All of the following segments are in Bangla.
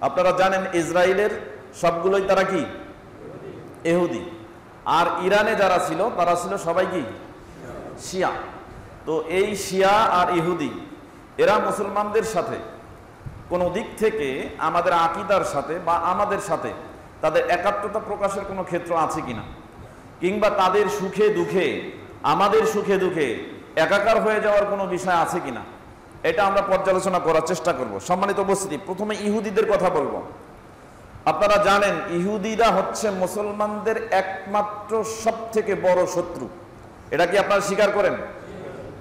আপনারা জানেন ইসরায়েলের সবগুলোই তারা কি ইহুদি, আর ইরানে যারা ছিল তারা ছিল সবাই কি শিয়া। তো এই শিয়া আর ইহুদি এরা মুসলমানদের সাথে কোনো দিক থেকে আমাদের আকীদার সাথে বা আমাদের সাথে তাদের একাত্মতা প্রকাশের কোনো ক্ষেত্র আছে কিনা, কিংবা তাদের সুখে দুঃখে আমাদের সুখে দুঃখে একাকার হয়ে যাওয়ার কোনো বিষয় আছে কিনা, এটা আমরা পর্যালোচনা করার চেষ্টা করব। সম্মানিত উপস্থিতি, প্রথমে ইহুদিদের কথা বলবো। আপনারা জানেন ইহুদিরা হচ্ছে মুসলমানদের একমাত্র সবথেকে বড় শত্রু। এটা কি আপনারা স্বীকার করেন?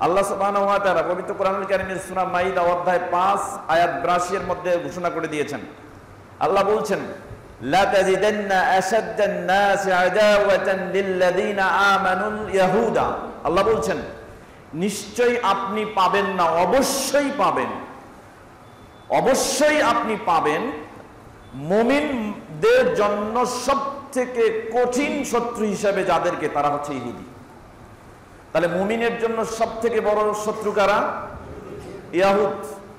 আল্লাহ সুবহানাহু ওয়া তাআলা পবিত্র কোরআনুল কারীমের সূরা মাইদা অধ্যায় 5 আয়াত 82 এর মধ্যে ঘোষণা করে দিয়েছেন। আল্লাহ বলছেন, লা তাজিদান্না আশাদ্দান নাসি আদাওয়াতান লিল্লাযিনা আমানুল ইয়াহুদা। আল্লাহ বলছেন নিশ্চয়ই আপনি পাবেন না, অবশ্যই পাবেন, অবশ্যই আপনি পাবেন মুমিনদের জন্য সবথেকে কঠিন শত্রু হিসেবে যাদেরকে, তারা হচ্ছে ইহুদি। তাহলে মুমিনের জন্য সবথেকে বড় শত্রু কারা?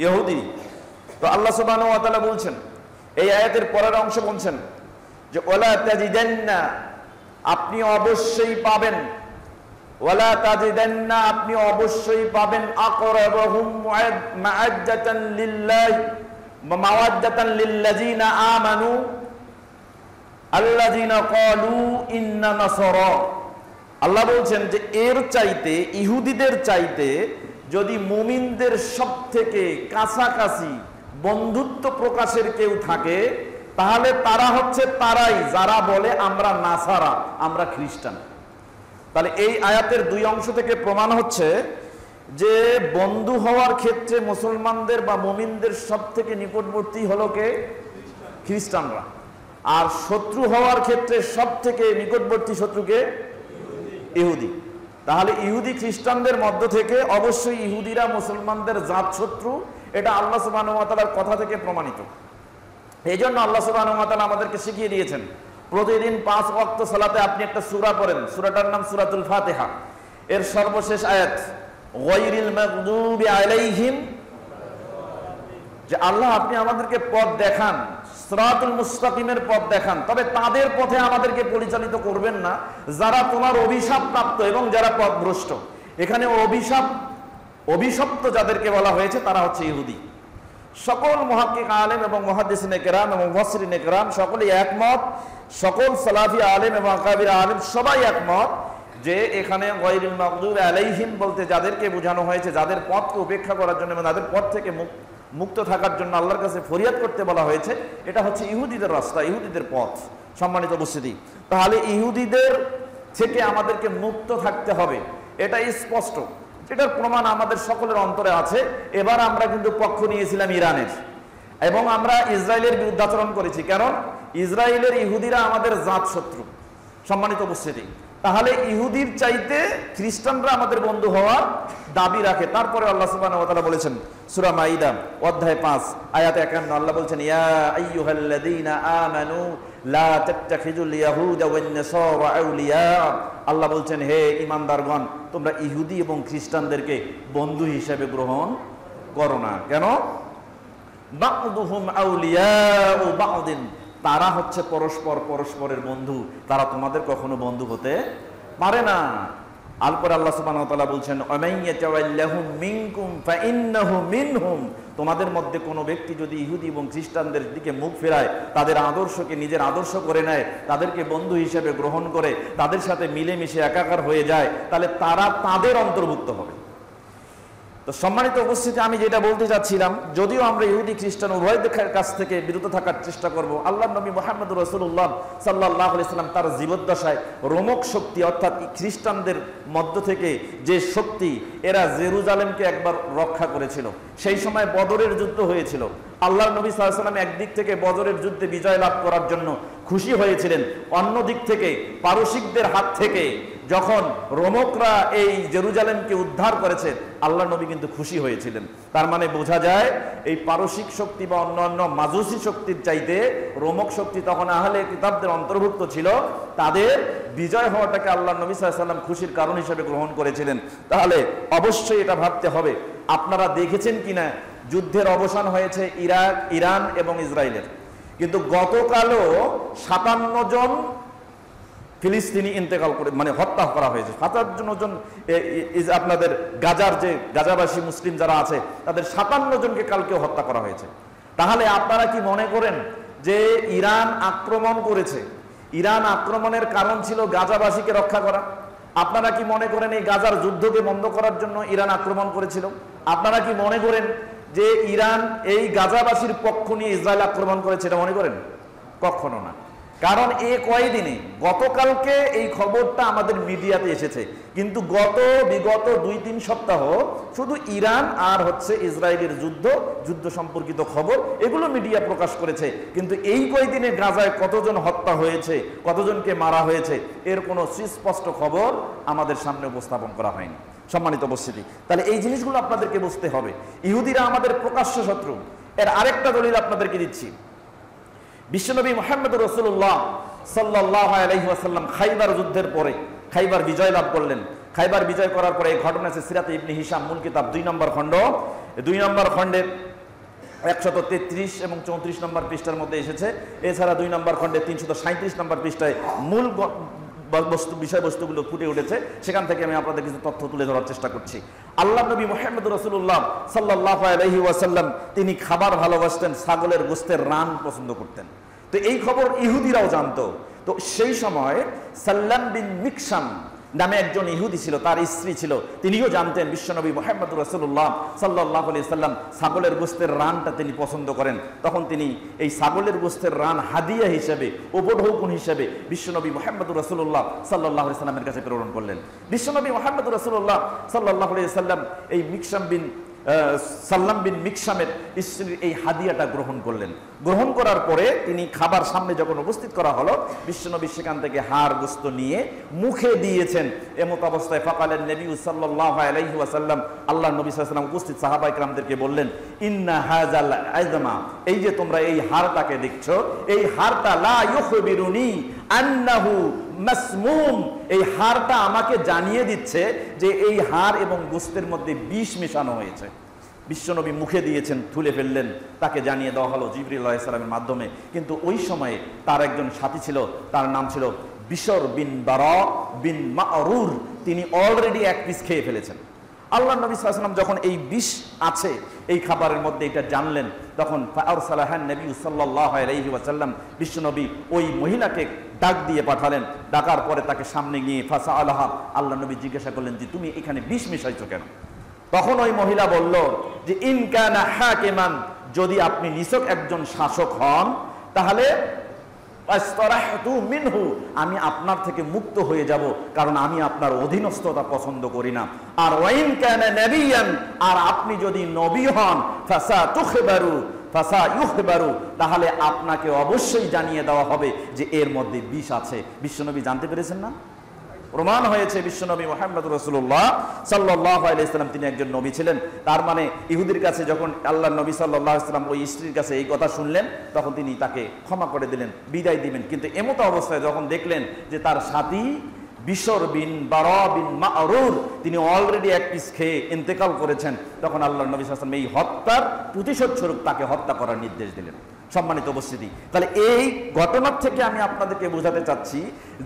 ইহুদি। তো আল্লাহ সুবহানাহু ওয়া তাআলা বলছেন, এই আয়াতের পরের অংশ বলছেন যে ওয়ালা তাজিদান্না, আপনি অবশ্যই পাবেন, ওয়ালা তাজিদান্না, আপনি অবশ্যই পাবেন, আকরাবহুম মাআদ্দাতান লিল্লাহি মাওয়াদ্দাতান লিল্লাযিনা আমানু আল্লাযিনা ক্বালু ইন্না নাসারা। আল্লাহ বলছেন যে এর চাইতে, ইহুদিদের চাইতে যদি মুমিনদের সবথেকে কাছাকাছি বন্ধুত্ব প্রকাশের কেউ থাকে তাহলে তারা হচ্ছে তারাই যারা বলে আমরা নাসারা, আমরা খ্রিস্টান। তাহলে এই আয়াতের দুই অংশ থেকে প্রমাণ হচ্ছে যে বন্ধু হওয়ার ক্ষেত্রে মুসলমানদের বা মুমিনদের সবথেকে নিকটবর্তী হলো কে? খ্রিস্টানরা। আর শত্রু হওয়ার ক্ষেত্রে সবথেকে নিকটবর্তী শত্রুকে? ইহুদি। তাহলে ইহুদি খ্রিস্টানদের মধ্য থেকে অবশ্যই ইহুদিরা মুসলমানদের জাত শত্রু, এটা আল্লাহ সুবহানাহু ওয়া তাআলার কথা থেকে প্রমাণিত। এই জন্য আল্লাহ সুবহানাহু ওয়া তাআলা আমাদেরকে শিখিয়ে দিয়েছেন প্রতিদিন 5 ওয়াক্ত সালাতে আপনি একটা সূরা পড়েন, সূরাটার নাম সূরাতুল ফাতিহা। এর সর্বশেষ আয়াত গায়রিল মাগদুবি আলাইহিম, যে আল্লাহ আপনি আমাদেরকে পথ দেখান, সিরাতুল মুস্তাকিমের পথ দেখান, তবে তাদের পথে আমাদেরকে পরিচালিত করবেন না যারা তোমার অভিশাপ প্রাপ্ত এবং যারা পথভ্রষ্ট। এখানে অভিশপ্ত যাদেরকে বলা হয়েছে তারা হচ্ছে ইহুদি। সকল মুহাক্কিক আলেম এবং মুহাদ্দিসিনে কেরাম এবং মুফাসসিরিনে কেরাম সকলেই একমত, সকল সালাফি আলেম এবং আকাবির আলেম সবাই একমত যে এখানে গায়রিল মাগদুবি আলাইহিম বলতে যাদেরকে বোঝানো হয়েছে, যাদের পথকে উপেক্ষা করার জন্য এবং তাদের পথ থেকে মুক্ত থাকার জন্য আল্লাহর কাছে ফরিয়াদ করতে বলা হয়েছে, এটা হচ্ছে ইহুদিদের রাস্তা, ইহুদিদের পথ। সম্মানিত উপস্থিতি, তাহলে ইহুদিদের থেকে আমাদেরকে মুক্ত থাকতে হবে, এটা স্পষ্ট। এটার প্রমাণ আমাদের সকলের অন্তরে আছে। এবার আমরা কিন্তু পক্ষ নিয়েছিলাম ইরানের, এবং আমরা ইসরায়েলের বিরুদ্ধাচরণ করেছি, কারণ ইসরায়েলের ইহুদিরা আমাদের জাত শত্রু। সম্মানিত উপস্থিতি, তাহলে ইহুদির চাইতে খ্রিস্টানরা আমাদের বন্ধু হওয়ার দাবি রাখে। তারপরে আল্লাহ সুবহানাহু ওয়া তাআলা বলেছেন সূরা মাইদা অধ্যায় 5 আয়াত 51, আল্লাহ বলছেন ইয়া আইয়ুহাল্লাযীনা আমানু লা তাত্তাখিযুল ইয়াহুদা ওয়ান নাসারা আউলিয়া। আল্লাহ বলছেন হে ঈমানদারগণ, তোমরা ইহুদি এবং খ্রিস্টানদেরকে বন্ধু হিসেবে গ্রহণ করো না। কেন? বা'দুহুম আউলিয়াউ বা'দিন, তারা হচ্ছে পরস্পরের বন্ধু, তারা তোমাদের কখনো বন্ধু হতে পারে না। আলপর আল্লাহ সুবহানাহু ওয়া তাআলা বলছেন ওয়ামাইয়াতাওয়াল্লাহুম মিনকুম ফাইন্নাহু মিনহুম, তোমাদের মধ্যে কোনো ব্যক্তি যদি ইহুদি এবং খ্রিস্টানদের দিকে মুখ ফেরায়, তাদের আদর্শকে নিজের আদর্শ করে নেয়, তাদেরকে বন্ধু হিসেবে গ্রহণ করে, তাদের সাথে মিলেমিশে একাকার হয়ে যায়, তাহলে তারা তাদের অন্তর্ভুক্ত হবে। তো সম্মানিত উপস্থিতি, আমি যেটা বলতে চাচ্ছিলাম, যদিও আমরা ইহুদি খ্রিস্টান উভয়ের কাছ থেকে বিরত থাকার চেষ্টা করব, আল্লাহর নবী মুহাম্মদুর রাসূলুল্লাহ সাল্লাল্লাহু আলাইহি ওয়াসাল্লাম তার জীবদ্দশায় রোমক শক্তি অর্থাৎ খ্রিস্টানদের মধ্য থেকে যে শক্তি, এরা জেরুজালেমকে একবার রক্ষা করেছিল। সেই সময় বদরের যুদ্ধ হয়েছিল। আল্লাহর নবী সাল্লাল্লাহু আলাইহি ওয়াসাল্লাম একদিক থেকে বদরের যুদ্ধে বিজয় লাভ করার জন্য খুশি হয়েছিলেন, অন্য দিক থেকে পারসিকদের হাত থেকে যখন রোমকরা এই জেরুজালেমকে উদ্ধার করেছে, আল্লাহ নবী কিন্তু খুশি হয়েছিলেন। তার মানে বোঝা যায় এই পারসিক শক্তি বা অন্যান্য মাজুসি শক্তির চাইতে রোমক শক্তি তখন আহলে কিতাবদের অন্তর্ভুক্ত ছিল, তাদের বিজয় হওয়াটাকে আল্লাহ নবী সাল্লাল্লাহু আলাইহি ওয়াসাল্লাম খুশির কারণ হিসেবে গ্রহণ করেছিলেন। তাহলে অবশ্যই এটা ভাবতে হবে, আপনারা দেখেছেন কিনা যুদ্ধের অবসান হয়েছে ইরান এবং ইসরায়েলের। কিন্তু গতকালও 57 জন ফিলিস্তিনি ইন্তেকাল করে, মানে হত্যা করা হয়েছে। 57 জন আপনাদের গাজার যে গাজাবাসী মুসলিম যারা আছে তাদের 57 জনকে কালকে হত্যা করা হয়েছে। তাহলে আপনারা কি মনে করেন যে ইরান আক্রমণ করেছে, ইরান আক্রমণের কারণ ছিল গাজাবাসীকে রক্ষা করা? আপনারা কি মনে করেন এই গাজার যুদ্ধকে বন্ধ করার জন্য ইরান আক্রমণ করেছিল? আপনারা কি মনে করেন যে ইরান এই গাজাবাসীর পক্ষ নিয়ে ইসরায়েল আক্রমণ করেছে? এটা মনে করেন? কখনো না। কারণ কয়দিনে, গতকালকে এই খবরটা আমাদের মিডিয়াতে এসেছে, কিন্তু বিগত 2-3 সপ্তাহ শুধু ইরান আর ইসরায়েলের যুদ্ধ সম্পর্কিত খবর এগুলো মিডিয়া প্রকাশ করেছে। কিন্তু এই কয়দিনে গাজায় কতজন হত্যা হয়েছে, কতজনকে মারা হয়েছে, এর কোনো সুস্পষ্ট খবর আমাদের সামনে উপস্থাপন করা হয়নি। সম্মানিত উপস্থিতি, তাহলে এই জিনিসগুলো আপনাদেরকে বুঝতে হবে। ইহুদিরা আমাদের প্রকাশ্য শত্রু। এর আরেকটা দলিল আপনাদেরকে দিচ্ছি। বিশ্বনবী মুহাম্মদ রাসূলুল্লাহ সাল্লাল্লাহু আলাইহি ওয়াসাল্লাম খাইবার যুদ্ধের পরে খাইবার বিজয় লাভ করলেন। খাইবার বিজয় করার পরে এই ঘটনা আছে সিরাতে ইবনে হিশাম মূল কিতাব 2 নম্বর খণ্ড, 2 নম্বর খণ্ডের 133 এবং 34 নম্বর পৃষ্ঠার মধ্যে এসেছে। এছাড়া 2 নম্বর খণ্ডে 337 নম্বর পৃষ্ঠায় মূল বিষয়বস্তুগুলো ফুটে উঠেছে। সেখান থেকে আমি আপনাদের কিছু তথ্য তুলে ধরার চেষ্টা করছি। আল্লাহ নবী মুহাম্মদ রাসূলুল্লাহ সাল্লাল্লাহু আলাইহি ওয়াসাল্লাম তিনি খাবার ভালোবাসতেন, ছাগলের গোশতের রান পছন্দ করতেন। তো এই খবর ইহুদিরাও জানতো। তো সেই সময় সাল্লাম বিন মিকসাম নামে একজন ইহুদি ছিল, তার স্ত্রী ছিল, তিনিও জানতেন বিশ্বনবী মুহাম্মদ রাসূলুল্লাহ সাল্লাল্লাহু আলাইহি ওয়াসাল্লাম ছাগলের গোশতের রানটা তিনি পছন্দ করেন। তখন তিনি এই ছাগলের গোশতের রান হাদিয়া হিসেবে, উপঢৌকন হিসেবে বিশ্বনবী মুহাম্মদ রাসূলুল্লাহ সাল্লাল্লাহু আলাইহি ওয়াসাল্লামের কাছে প্রেরণ করলেন। বিশ্বনবী মুহাম্মদ রাসূলুল্লাহ সাল্লাল্লাহু আলাইহি ওয়াসাল্লাম এই সাল্লাম বিন মিকসামের স্ত্রীর এই হাদিয়াটা গ্রহণ করলেন। গ্রহণ করার পরে তিনি খাবার সামনে যখন উপস্থিত করা হলো, বিশ্বনবী সেখান থেকে হাড় গোশত নিয়ে মুখে দিয়েছেন। এমত অবস্থায় ফাকালেন নবী সাল্লাল্লাহু আলাইহি ওয়াসাল্লাম, আল্লাহ নবী সাল্লাল্লাহু আলাইহি ওয়াসাল্লাম উপস্থিত সাহাবায়ে কেরামদেরকে বললেন, ইন্না হাযাল আযমা, এই যে তোমরা এই হাড়টাকে দেখছো, এই হাড়টা লা ইউখবিরুনি আন্নাহু মাসমুম, এই হাড়টা আমাকে জানিয়ে দিচ্ছে যে এই হাড় এবং গোশতের মধ্যে বিষ মেশানো হয়েছে। বিশ্বনবী মুখে দিয়েছেন, তুলে ফেললেন, তাকে জানিয়ে দেওয়া হলো জিবরিল আলাইহিস সালামের মাধ্যমে। কিন্তু ওই সময়ে তার একজন সাথী ছিল, তার নাম ছিল বিশর বিন বারা বিন মা'রুর। তিনি অলরেডি এক পিস খেয়ে ফেলেছেন। আল্লাহ নবী সাল্লাল্লাহু আলাইহি ওয়াসাল্লাম যখন এই বিষ আছে এই খাবারের মধ্যে এটা জানলেন, তখন ফাআরসালাহান নবী সাল্লাল্লাহু আলাইহি ওয়াসাল্লাম, বিশ্বনবী ওই মহিলাকে ডাক দিয়ে পাঠালেন। ডাকার পরে তাকে সামনে নিয়ে ফাসাআলাহা, আল্লাহ নবী জিজ্ঞাসা করলেন যে তুমি এখানে বিষ মিশাইছো কেন? তখন ওই মহিলা বলল যে ইন কানা হাকিমান, যদি আপনি নিছক একজন শাসক হন তাহলে মিনহু, আমি আপনার থেকে মুক্ত হয়ে যাব, কারণ আমি আপনার অধীনস্থতা পছন্দ করি না। আর ওয়াইন কানা নাবিয়ান, আর আপনি যদি নবী হন ফাসায়ুখবারু, তাহলে আপনাকে অবশ্যই জানিয়ে দেওয়া হবে যে এর মধ্যে বিষ আছে। বিশ্বনবী জানতে পেরেছেন না? প্রমাণ হয়েছে বিশ্বনবী মুহাম্মদ রাসূলুল্লাহ সাল্লাল্লাহু আলাইহি ওয়াসাল্লাম তিনি একজন নবী ছিলেন। তার মানে ইহুদির কাছে যখন আল্লাহর নবী সাল্লাল্লাহু আলাইহি ওয়াসাল্লাম ওই স্ত্রীর কাছে এই কথা শুনলেন, তখন তিনি তাকে ক্ষমা করে দিলেন, বিদায় দিবেন। কিন্তু এমত অবস্থায় যখন দেখলেন যে তার সাথী বিশর বিন বারা বিন মা'রুর তিনি অলরেডি এক পিস খেয়ে ইন্তেকাল করেছেন, তখন আল্লাহর নবী সাল্লাল্লাহু আলাইহি ওয়াসাল্লাম এই হত্যার প্রতিশোধ স্বরূপ তাকে হত্যা করার নির্দেশ দিলেন। সম্মানিত উপস্থিতি, তাহলে এই ঘটনার থেকে আমি আপনাদেরকে বোঝাতে চাচ্ছি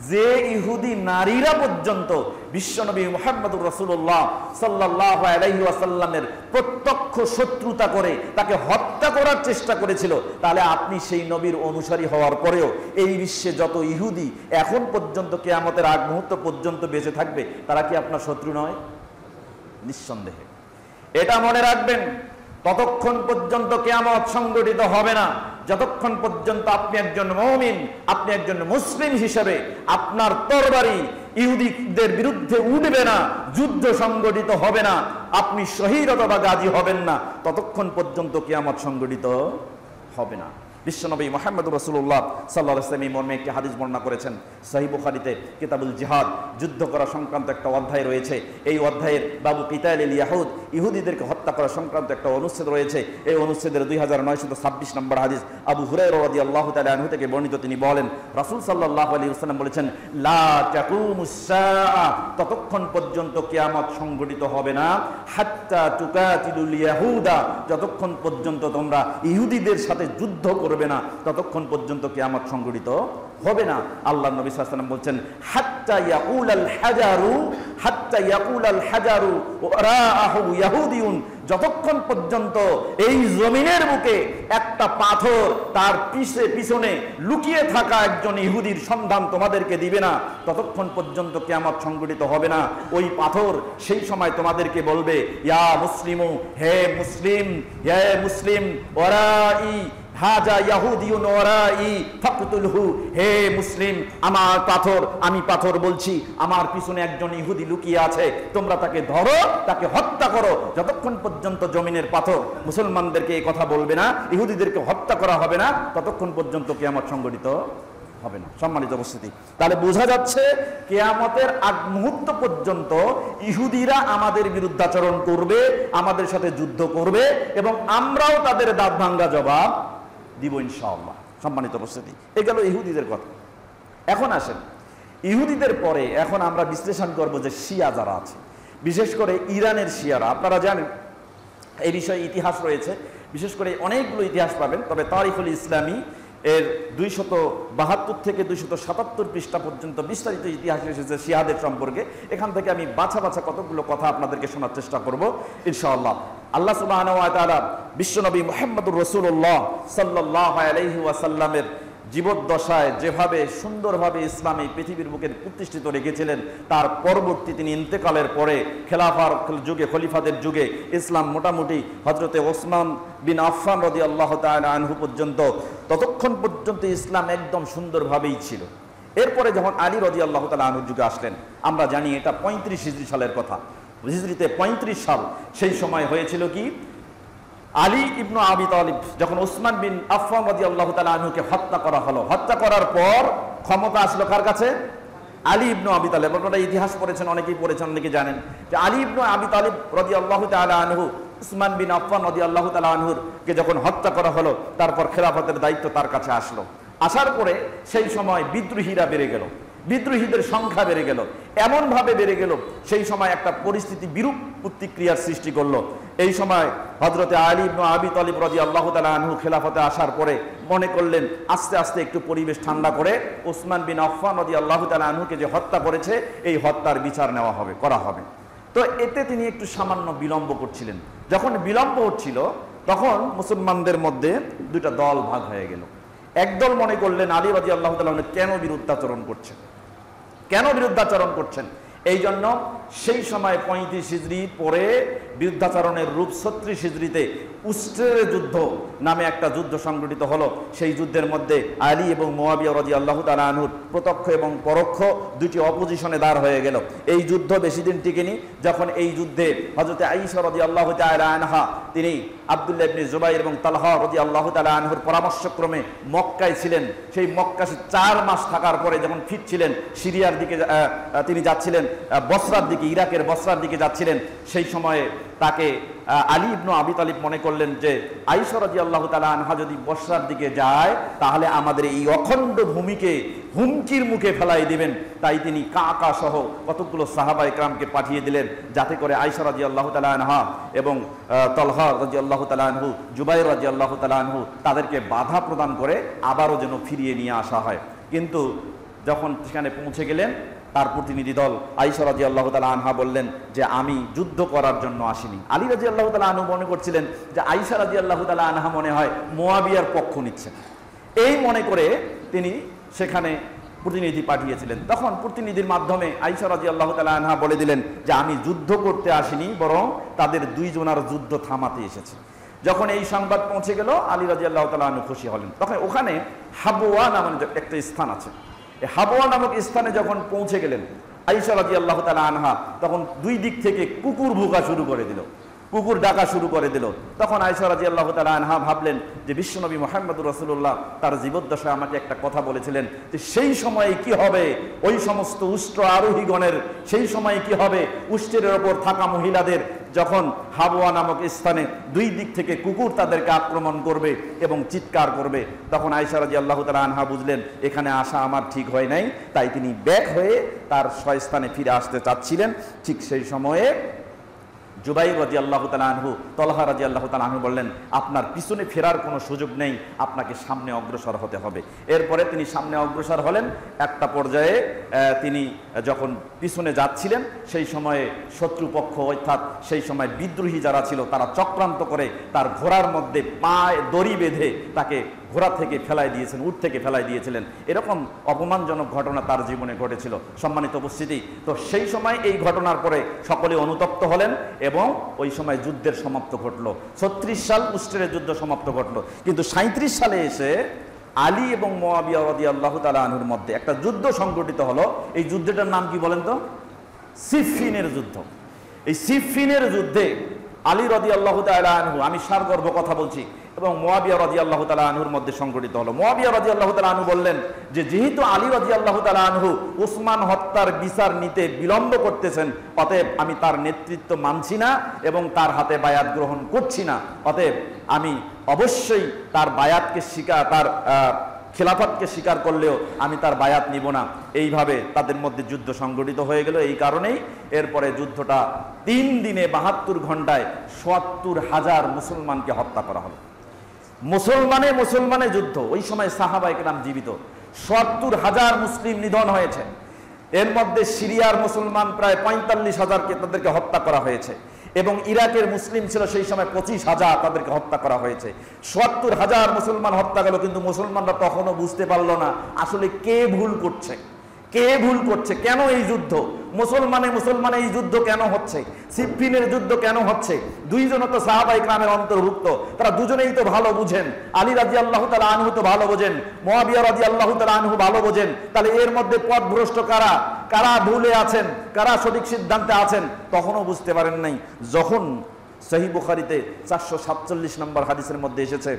যে ইহুদি নারীরা পর্যন্ত বিশ্বনবী মুহাম্মদুর রাসূলুল্লাহ সাল্লাল্লাহু আলাইহি ওয়াসাল্লামের প্রত্যক্ষ শত্রুতা করে তাকে হত্যা করার চেষ্টা করেছিল, তাহলে আপনি সেই নবীর অনুসারী হওয়ার পরেও এই বিশ্বে যত ইহুদি এখন পর্যন্ত কিয়ামতের আগ মুহূর্ত পর্যন্ত বেঁচে থাকবে, তারা কি আপনার শত্রু নয়? নিঃসন্দেহে। এটা মনে রাখবেন, ততক্ষণ পর্যন্ত কিয়ামত সংগঠিত হবে না যতক্ষণ পর্যন্ত আপনি একজন মুমিন, আপনি একজন মুসলিম হিসেবে আপনার তরবারি ইহুদিদের বিরুদ্ধে উঠবে না, যুদ্ধ সংগঠিত হবে না, আপনি শহীদ অথবা গাজী হবেন না, ততক্ষণ পর্যন্ত কিয়ামত সংগঠিত হবে না। বিশ্বনবী মুহাম্মদ রাসূলুল্লাহ সাল্লাল্লাহু আলাইহি ওয়াসাল্লাম মর্মে একটি হাদিস বর্ণনা করেছেন সহিহ বুখারীতে। কিতাবুল জিহাদ, যুদ্ধ করা সংক্রান্ত একটা অধ্যায় রয়েছে। এই অধ্যায়ের বাবু কিতালিল ইয়াহুদ, ইহুদিদেরকে হত্যা করা সংক্রান্ত একটা অনুচ্ছেদ রয়েছে। এই অনুচ্ছেদের 2926 নম্বর হাদিস আবু হুরায়রা রাদিয়াল্লাহু তাআলা আনহু থেকে বর্ণিত। তিনি বলেন, রাসূল সাল্লাল্লাহু আলাইহি ওয়াসাল্লাম বলেছেন, লা তাকুমুস সাআ, ততক্ষণ পর্যন্ত কিয়ামত সংঘটিত হবে না, হাত্তা তুকাতিলুল ইয়াহুদা, যতক্ষণ পর্যন্ত তোমরা ইহুদিদের সাথে যুদ্ধ করবে করবে না, ততক্ষণ পর্যন্ত কিয়ামত সংঘটিত হবে না। আল্লাহ নবী সাল্লাল্লাহু আলাইহি ওয়াসাল্লাম বলছেন, হাত্তা ইয়াকুলাল হাজারু ওয়ারাআহু ইয়াহুদিয়ুন, যতক্ষণ পর্যন্ত এই জমিনের বুকে একটা পাথর তার পিছনে লুকিয়ে থাকা একজন ইহুদির সন্ধান তোমাদেরকে দিবে না, ততক্ষণ পর্যন্ত কিয়ামত সংঘটিত হবে না। ওই পাথর সেই সময় তোমাদেরকে বলবে, ইয়া মুসলিমু, হে মুসলিম, হে মুসলিম, ওয়ারাই হাজা ইয়াহুদিয়ুন ওয়ারাই ফাকতুলহু, হে মুসলিম, আমার পাথর, আমি পাথর বলছি, আমার পিছনে একজন ইহুদি লুকিয়ে আছে, তোমরা তাকে ধরো, তাকে হত্যা করো। যতক্ষণ পর্যন্ত জমিনের পাথর মুসলমানদেরকে এই কথা বলবে না, ইহুদিদেরকে হত্যা করা হবে না, ততক্ষণ পর্যন্ত কিয়ামত সংঘটিত হবে না। সম্মানিত উপস্থিতি, তাহলে বোঝা যাচ্ছে কিয়ামতের আগ মুহূর্ত পর্যন্ত ইহুদিরা আমাদের বিরুদ্ধাচরণ করবে, আমাদের সাথে যুদ্ধ করবে, এবং আমরাও তাদের দাঁত ভাঙ্গা জবাব দিব ইনশাআল্লাহ। সম্মানিত উপস্থিতি, এই গেল ইহুদিদের কথা। এখন আসেন ইহুদিদের পরে এখন আমরা বিশ্লেষণ করব যে শিয়া যারা আছে, বিশেষ করে ইরানের শিয়ারা। আপনারা জানেন এই বিষয়ে ইতিহাস রয়েছে, বিশেষ করে অনেকগুলো ইতিহাস পাবেন, তবে তারিখুল ইসলামী এর 272 থেকে 277 পৃষ্ঠা পর্যন্ত বিস্তারিত ইতিহাস এসেছে শিয়াদের সম্পর্কে। এখান থেকে আমি বাছা বাছা কতগুলো কথা আপনাদেরকে শোনার চেষ্টা করব ইনশাআল্লাহ। আল্লাহ সুবহানাহু ওয়া তাআলা বিশ্বনবী মুহাম্মদুর রাসূলুল্লাহ সাল্লাল্লাহু আলাইহি ওয়াসাল্লামের জীবদ্দশায় যেভাবে সুন্দরভাবে ইসলাম এই পৃথিবীর বুকে প্রতিষ্ঠিত রেখেছিলেন, তার পরবর্তী তিনি ইন্তেকালের পরে খেলাফার যুগে, খলিফাদের যুগে ইসলাম মোটামুটি হজরতে ওসমান বিন আফফান রাদিয়াল্লাহু তাআলা আনহু পর্যন্ত, ততক্ষণ পর্যন্ত ইসলাম একদম সুন্দরভাবেই ছিল। এরপরে যখন আলী রাদিয়াল্লাহু তাআলা আনহুর যুগে আসলেন, আমরা জানি এটা 35 হিজরি সালের কথা, হিজরিতে 35 সাল, সেই সময় হয়েছিল কি, আলী ইবনু আবি তালিব যখন ওসমান বিন আফফান রাদিয়াল্লাহু তাআলা আনহুকে হত্যা করা হলো, হত্যা করার পর ক্ষমতা আসলো কার কাছে? আলী ইবনু আবি তালিব। আপনারা ইতিহাস পড়েছেন, অনেকেই পড়েছেন, অনেকেই জানেন যে আলী ইবনু আবি তালিব রাদিয়াল্লাহু তাআলা আনহু ওসমান বিন আফফান রাদিয়াল্লাহু তাআলা আনহুর কে যখন হত্যা করা হলো, তারপর খেলাফতের দায়িত্ব তার কাছে আসলো। আসার পরে সেই সময় বিদ্রোহীরা বেড়ে গেল, বিদ্রোহীদের সংখ্যা বেড়ে গেল, এমনভাবে বেড়ে গেল সেই সময় একটা পরিস্থিতি বিরূপ প্রতিক্রিয়ার সৃষ্টি করলো। এই সময় হযরতে আলী ইবনে আবি তালিব রাদিয়াল্লাহু তাআলা আনহু খেলাফতে আসার পরে মনে করলেন আস্তে আস্তে একটু পরিবেশ ঠান্ডা করে ওসমান বিন আফফান রাদিয়াল্লাহু তাআলা আনহুকে যে হত্যা করেছে এই হত্যার বিচার নেওয়া হবে, করা হবে। তো এতে তিনি একটু সামান্য বিলম্ব করছিলেন। যখন বিলম্ব হচ্ছিল তখন মুসলমানদের মধ্যে দুইটা দল ভাগ হয়ে গেল। একদল মনে করলেন আলী রাদিয়াল্লাহু তাআলা আনহু কেন বিরুদ্ধাচরণ করছেন, কেন বিরুদ্ধাচরণ করছেন। এই জন্য সেই সময় 35 হিজরি পরে বিরুদ্ধাচরণের রূপ 36 হিজরিতে উস্ট্রের যুদ্ধ নামে একটা যুদ্ধ সংগঠিত হলো। সেই যুদ্ধের মধ্যে আলী এবং মুয়াবিয়া রাদিয়াল্লাহু তাআলা আনহুর প্রত্যক্ষ এবং পরোক্ষ দুটি অপোজিশনে দাঁড় হয়ে গেল। এই যুদ্ধ বেশি দিন টিকেনি। যখন এই যুদ্ধে হযরতে আয়েশা রাদিয়াল্লাহু তাআলা আনহা তিনি আব্দুল্লাহ ইবনে জুবাইর এবং তালহা রাদিয়াল্লাহু তাআলা আনহুর পরামর্শক্রমে মক্কায় ছিলেন। সেই মক্কায় 4 মাস থাকার পরে যখন ফিরছিলেন, সিরিয়ার দিকে তিনি যাচ্ছিলেন, বসরার দিকে, ইরাকের বসরার দিকে যাচ্ছিলেন, সেই সময়ে তাকে আলী ইবনে আবি তালিব মনে করলেন যে আয়েশা রাদিয়াল্লাহু তাআলা আনহা যদি বসরার দিকে যায় তাহলে আমাদের এই অখণ্ড ভূমিকে হুমকির মুখে ফেলাই দিবেন। তাই তিনি কাকা সহ কতগুলো সাহাবায়ে কেরামকে পাঠিয়ে দিলেন যাতে করে আয়েশা রাদিয়াল্লাহু তাআলা আনহা এবং তালহা রাদিয়াল্লাহু তাআলা আনহু, জুবাইর রাদিয়াল্লাহু তাআলা আনহু তাদেরকে বাধা প্রদান করে আবারও যেন ফিরিয়ে নিয়ে আসা হয়। কিন্তু যখন সেখানে পৌঁছে গেলেন, তার প্রতিনিধি দল আয়েশা রাদিয়াল্লাহু তাআলা আনহা বললেন যে আমি যুদ্ধ করার জন্য আসিনি। আলী রাদিয়াল্লাহু তাআলা আনহু মনে করছিলেন যে আয়েশা রাদিয়াল্লাহু তাআলা আনহা মনে হয় মুয়াবিয়ার পক্ষ নিচ্ছেন, এই মনে করে তিনি সেখানে প্রতিনিধি পাঠিয়েছিলেন। তখন প্রতিনিধির মাধ্যমে আয়েশা রাদিয়াল্লাহু তাআলা আনহা বলে দিলেন যে আমি যুদ্ধ করতে আসিনি, বরং তাদের দুইজনার যুদ্ধ থামাতে এসেছি। যখন এই সংবাদ পৌঁছে গেল আলী রাদিয়াল্লাহু তাআলা আনহু খুশি হলেন। তখন ওখানে হাবওয়া নামে একটা স্থান আছে, এই হাবওয়া নামক স্থানে যখন পৌঁছে গেলেন আয়েশা রাদিয়াল্লাহু তাআলা আনহা, তখন দুই দিক থেকে কুকুর ভুকা শুরু করে দিল, কুকুর ডাকা শুরু করে দিল। তখন আয়েশা রাদিয়াল্লাহু তাআলা আনহা ভাবলেন যে বিশ্বনবী মুহাম্মদুর রাসূলুল্লাহ তার জীবদ্দশায় আমাকে একটা কথা বলেছিলেন যে সেই সময়ে কি হবে ওই সমস্ত উষ্ট্র আরোহীগণের, সেই সময়ে কি হবে উষ্ট্রের ওপর থাকা মহিলাদের, যখন হাবওয়া নামক স্থানে দুই দিক থেকে কুকুর তাদেরকে আক্রমণ করবে এবং চিৎকার করবে। তখন আয়েশা রাদিয়াল্লাহু তাআলা আনহা বুঝলেন এখানে আসা আমার ঠিক হয় নাই, তাই তিনি ব্যাক হয়ে তার স্বস্থানে ফিরে আসতে চাচ্ছিলেন। ঠিক সেই সময়ে জুবাইর রাদিয়াল্লাহু তাআলা আনহু, তলহা রাদিয়াল্লাহু তাআলা আনহু বললেন, আপনার পিছনে ফেরার কোনো সুযোগ নেই, আপনাকে সামনে অগ্রসর হতে হবে। এরপরে তিনি সামনে অগ্রসর হলেন। একটা পর্যায়ে তিনি যখন পিছনে যাচ্ছিলেন, সেই সময়ে শত্রুপক্ষ অর্থাৎ সেই সময় বিদ্রোহী যারা ছিল তারা চক্রান্ত করে তার ঘোড়ার মধ্যে পায়ে দড়ি বেঁধে তাকে ঘোড়া থেকে ফেলাই দিয়েছেন, উট থেকে ফেলাই দিয়েছিলেন। এরকম অপমানজনক ঘটনা তার জীবনে ঘটেছিল। সম্মানিত উপস্থিতি, তো সেই সময় এই ঘটনার পরে সকলে অনুতপ্ত হলেন এবং ওই সময় যুদ্ধের সমাপ্ত ঘটলো। 36 সাল উষ্ট্রের যুদ্ধ সমাপ্ত ঘটলো। কিন্তু 37 সালে এসে আলী এবং মুআবিয়া রাদিয়াল্লাহু তাআলা আনহুর মধ্যে একটা যুদ্ধ সংগঠিত হলো। এই যুদ্ধটার নাম কি বলেন তো? সিফফিনের যুদ্ধ। এই সিফফিনের যুদ্ধে আলী রাদিয়াল্লাহু তাআলা আনহু, আমি সারগর্ভ কথা বলছি, এবং মুআবিয়া রাদিয়াল্লাহু তাআলা আনহুর মধ্যে সংগঠিত হলো। মুআবিয়া রাদিয়াল্লাহু তাআলা আনহু বললেন যে যেহেতু আলী রাদিয়াল্লাহু তাআলা আনহু উসমান হত্যার বিচার নিতে বিলম্ব করতেছেন, অতএব আমি তার নেতৃত্ব মানছি না এবং তার হাতে বায়াত গ্রহণ করছি না। অতএব আমি অবশ্যই তার বায়াতকে তার খিলাফতকে স্বীকার করলেও আমি তার বায়াত নিব না। এইভাবে তাদের মধ্যে যুদ্ধ সংগঠিত হয়ে গেল। এই কারণেই এরপরে যুদ্ধটা 3 দিনে 72 ঘন্টায় ৭০,০০০ মুসলমানকে হত্যা করা হলো। মুসলমানে যুদ্ধ। ওই সময় সাহাবা একরাম জীবিত। ৭০,০০০ মুসলিম নিধন হয়েছে। এর মধ্যে সিরিয়ার মুসলমান প্রায় ৪৫,০০০কে তাদেরকে হত্যা করা হয়েছে এবং ইরাকের মুসলিম ছিল সেই সময় ২৫,০০০, তাদেরকে হত্যা করা হয়েছে। ৭০,০০০ মুসলমান হত্যা গেল। কিন্তু মুসলমানরা তখনও বুঝতে পারলো না আসলে কে ভুল করছে, কেন এই যুদ্ধ, মুসলমানে এই যুদ্ধ কেন হচ্ছে, সিফফিনের যুদ্ধ কেন হচ্ছে। দুইজনও তো সাহাবায়ে কেরামের অন্তর্ভুক্ত, তারা দুজনেই তো ভালো বুঝেন। আলী রাদিয়াল্লাহু তাআলা আনহু তো ভালো বোঝেন, মুআবিয়া রাদিয়াল্লাহু তাআলা আনহু ভালো বোঝেন। তাহলে এর মধ্যে পথভ্রষ্ট কারা ভুলে আছেন, কারা সঠিক সিদ্ধান্তে আছেন, তখনও বুঝতে পারেন নাই। যখন সহিহ বুখারীতে 447 নম্বর হাদিসের মধ্যে এসেছে,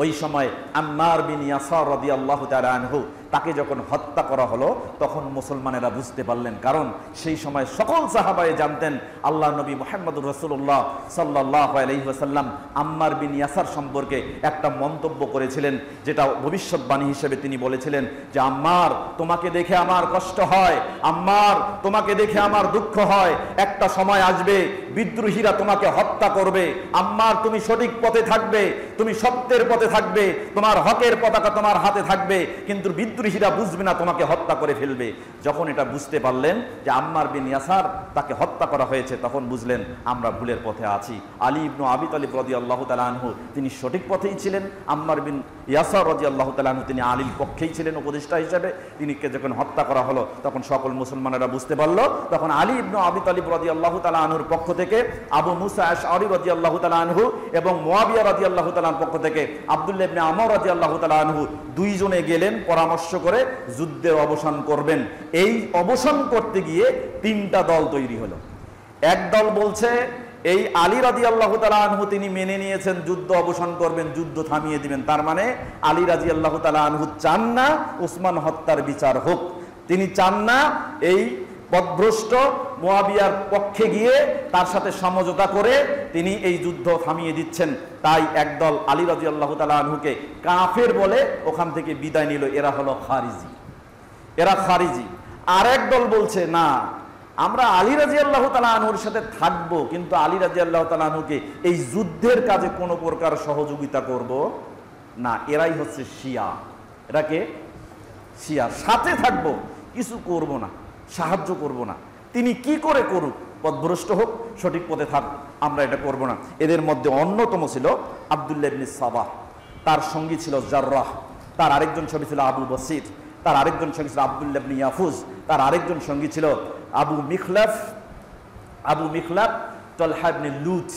ওই সময় আম্মার বিন ইয়াসার রাদিয়াল্লাহু তাআলা আনহু তাকে যখন হত্যা করা হলো, তখন মুসলমানেরা বুঝতে পারলেন। কারণ সেই সময় সকল সাহাবায়ে জানতেন আল্লাহ নবী মুহাম্মদুর রাসূলুল্লাহ সাল্লাল্লাহু আলাইহি ওয়াসাল্লাম আম্মার বিন ইয়াসার সম্পর্কে একটা মন্তব্য করেছিলেন, যেটা ভবিষ্যৎবাণী হিসেবে তিনি বলেছিলেন যে আম্মার, তোমাকে দেখে আমার কষ্ট হয়, আম্মার, তোমাকে দেখে আমার দুঃখ হয়। একটা সময় আসবে বিদ্রোহীরা তোমাকে হত্যা করবে। আম্মার, তুমি সঠিক পথে থাকবে, তুমি সত্যের পথে থাকবে, তোমার হকের পতাকা তোমার হাতে থাকবে, কিন্তু বিদ্রোহীরা বুঝবে না, তোমাকে হত্যা করে ফেলবে। যখন এটা বুঝতে পারলেন যে আম্মার বিন ইয়াসার তাকে হত্যা করা হয়েছে, তখন বুঝলেন আমরা ভুলের পথে আছি। আলী ইবনে আবি তালিব রাদিয়াল্লাহু তাআলা আনহু তিনি সঠিক পথেই ছিলেন। আম্মার বিন ইয়াসার রাদিয়াল্লাহু তাআলা আনহু তিনি আলীর পক্ষেই ছিলেন উপদেষ্টা হিসেবে। তিনিকে যখন হত্যা করা হলো, তখন সকল মুসলমানেরা বুঝতে পারলো। তখন আলী ইবনে আবি তালিব রাদিয়াল্লাহু তাআলা আনহুর পক্ষ থেকে আবু মুসা আশআরী রাদিয়াল্লাহু তাআলা আনহু এবং মুআবিয়া রাদিয়াল্লাহু তাআলা আনহুর পক্ষ থেকে আব্দুল্লাহ ইবনে আমর রাদিয়াল্লাহু তাআলা আনহু দুইজনে গেলেন পরামর্শ করে যুদ্ধের অবসান করবেন। এই অবসান করতে গিয়ে 3টা দল তৈরি হলো। এক দল বলছে এই আলী রাদিয়াল্লাহু তাআলা আনহু তিনি মেনে নিয়েছেন যুদ্ধ অবসান করবেন, যুদ্ধ থামিয়ে দিবেন। তার মানে আলী রাদিয়াল্লাহু তাআলা আনহু চান না উসমান হত্যার বিচার হোক, তিনি চান না এই পথভ্রষ্ট মুআবিয়ার পক্ষে গিয়ে তার সাথে সমঝোতা করে তিনি এই যুদ্ধ থামিয়ে দিচ্ছেন। তাই একদল আলী রাদিয়াল্লাহু তাআলা আনহুকে কাফের বলে ওখান থেকে বিদায় নিল। এরা হলো খারিজি। আর এক দল বলছে না, আমরা আলী রাদিয়াল্লাহু তাআলা আনহুর সাথে থাকবো, কিন্তু আলী রাদিয়াল্লাহু তাআলা আনহুকে এই যুদ্ধের কাজে কোনো প্রকার সহযোগিতা করব না। এরাই হচ্ছে শিয়া। এরাকে শিয়া, সাথে থাকবো, কিছু করব না, সাহায্য করব না। তিনি কি করে করুক, পথভ্রষ্ট হোক, সঠিক পথে থাক, আমরা এটা করব না। এদের মধ্যে অন্যতম ছিল আব্দুল্লাহ ইবনে সাবাহ, তার সঙ্গী ছিল জাররাহ, তার আরেকজন সঙ্গী ছিল আবু বসির, তার আরেকজন সঙ্গী ছিল আব্দুল্লাহ ইবনে ইয়াফুজ, তার আরেকজন সঙ্গী ছিল আবু মিখলাফ, তালহা ইবনে লুত।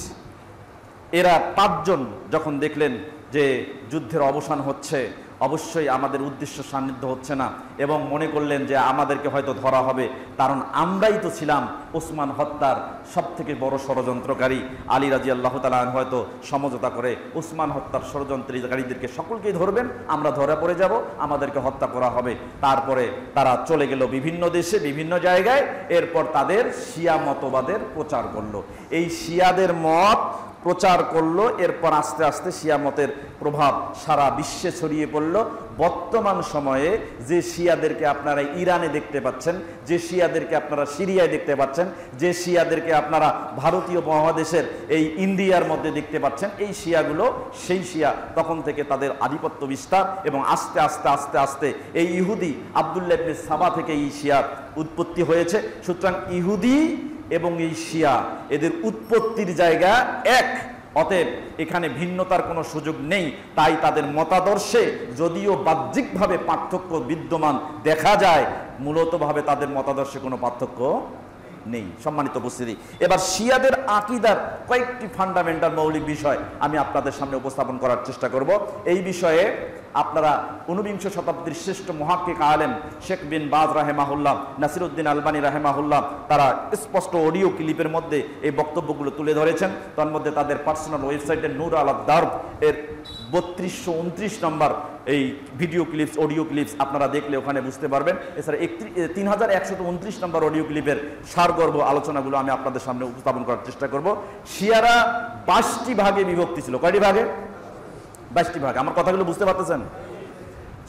এরা 5 জন যখন দেখলেন যে যুদ্ধের অবসান হচ্ছে, অবশ্যই আমাদের উদ্দেশ্য সান্নিধ্য হচ্ছে না, এবং মনে করলেন যে আমাদেরকে হয়তো ধরা হবে, কারণ আমরাই তো ছিলাম ওসমান হত্যার সবথেকে বড় ষড়যন্ত্রকারী। আলী রাদিয়াল্লাহু তাআলা আনহু হয়তো সমঝোতা করে ওসমান হত্যার ষড়যন্ত্রকারীদেরকে সকলকেই ধরবেন, আমরা ধরা পড়ে যাব, আমাদেরকে হত্যা করা হবে। তারপরে তারা চলে গেল বিভিন্ন দেশে, বিভিন্ন জায়গায়। এরপর তাদের শিয়া মতবাদের প্রচার করলো। এই শিয়াদের মত প্রচার করলো, এরপর আস্তে আস্তে শিয়া মতের প্রভাব সারা বিশ্বে ছড়িয়ে পড়ল। বর্তমান সময়ে যে শিয়াদেরকে আপনারা ইরানে দেখতে পাচ্ছেন, যে শিয়াদেরকে আপনারা সিরিয়ায় দেখতে পাচ্ছেন, যে শিয়াদেরকে আপনারা ভারতীয় মহাদেশের এই ইন্ডিয়ার মধ্যে দেখতে পাচ্ছেন, এই শিয়াগুলো সেই শিয়া তখন থেকে তাদের আধিপত্য বিস্তার এবং আস্তে আস্তে আস্তে আস্তে এই ইহুদি আব্দুল্লাহ ইবনে সাবা থেকে এই শিয়ার উৎপত্তি হয়েছে। সুতরাং ইহুদি এবং এই শিয়া এদের উৎপত্তির জায়গা এক, অতএব এখানে ভিন্নতার কোনো সুযোগ নেই। তাই তাদের মতাদর্শে যদিও বাহ্যিকভাবে পার্থক্য বিদ্যমান দেখা যায়, মূলতভাবে তাদের মতাদর্শে কোনো পার্থক্য নেই। সম্মানিত উপস্থিতি, এবার শিয়াদের আকীদার কয়েকটি ফান্ডামেন্টাল মৌলিক বিষয় আমি আপনাদের সামনে উপস্থাপন করার চেষ্টা করব। এই বিষয়ে আপনারা 19 শতাব্দীর শ্রেষ্ঠ মুহাক্কিক আলেম শেখ বিন বাজ রাহেমাহুল্লাহ, নাসিরউদ্দিন আলবানী রাহেমাহুল্লাহ তারা স্পষ্ট অডিও ক্লিপের মধ্যে এই বক্তব্যগুলো তুলে ধরেছেন। তার মধ্যে তাদের পার্সোনাল ওয়েবসাইটের নূর আলা দারব এর 3229 নম্বর এই ভিডিও ক্লিপস, অডিও ক্লিপস আপনারা দেখলে ওখানে বুঝতে পারবেন। এছাড়া 3129 নম্বর অডিও ক্লিপের সারগর্ভ আলোচনাগুলো আমি আপনাদের সামনে উপস্থাপন করার চেষ্টা করব। শিয়ারা 5টি ভাগে বিভক্তি ছিল। কয়টি ভাগে? 22টি ভাগে। আমার কথাগুলো বুঝতে পারতেছেন?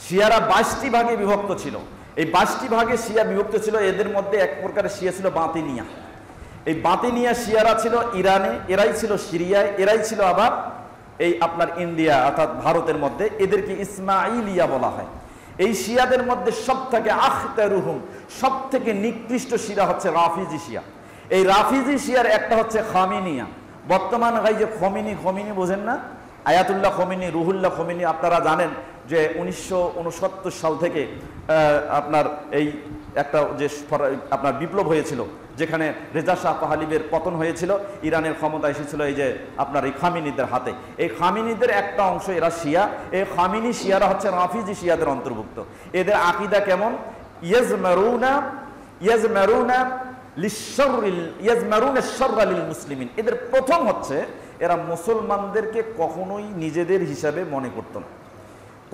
শিয়ারা 22টি ভাগে বিভক্ত ছিল। এই 22টি ভাগে শিয়া বিভক্ত ছিল। এদের মধ্যে এক প্রকারের শিয়া ছিল বাতিনিয়া। এই বাতিনিয়া শিয়ারা ছিল ইরানে, এরাই ছিল সিরিয়ায়, এরাই ছিল আবার এই আপনার ইন্ডিয়া অর্থাৎ ভারতের মধ্যে। এদেরকে ইসমাইলিয়া বলা হয়। এই শিয়াদের মধ্যে সব থেকে আখতারুহুম, সব থেকে নিকৃষ্ট শিয়া হচ্ছে রাফিজি শিয়া। এই রাফিজি শিয়ার একটা হচ্ছে খামিনিয়া। বর্তমান যে খমিনি বোঝেন না? আয়াতুল্লাহ খমিনি, রুহুল্লাহ খমিনি আপনারা জানেন যে 1969 সাল থেকে আপনার এই একটা যে আপনার বিপ্লব হয়েছিল, যেখানে রেজা শাহ পাহলিবের পতন হয়েছিল, ইরানের ক্ষমতা এসেছিল এই যে আপনার এই খামিনিদের হাতে। এই খামিনিদের একটা অংশ এরা শিয়া। এই খামিনি শিয়ারা হচ্ছে রাফিজি শিয়াদের অন্তর্ভুক্ত। এদের আকীদা কেমন? মুসলিমিন। এদের প্রথম হচ্ছে এরা মুসলমানদেরকে কখনোই নিজেদের হিসাবে মনে করত না,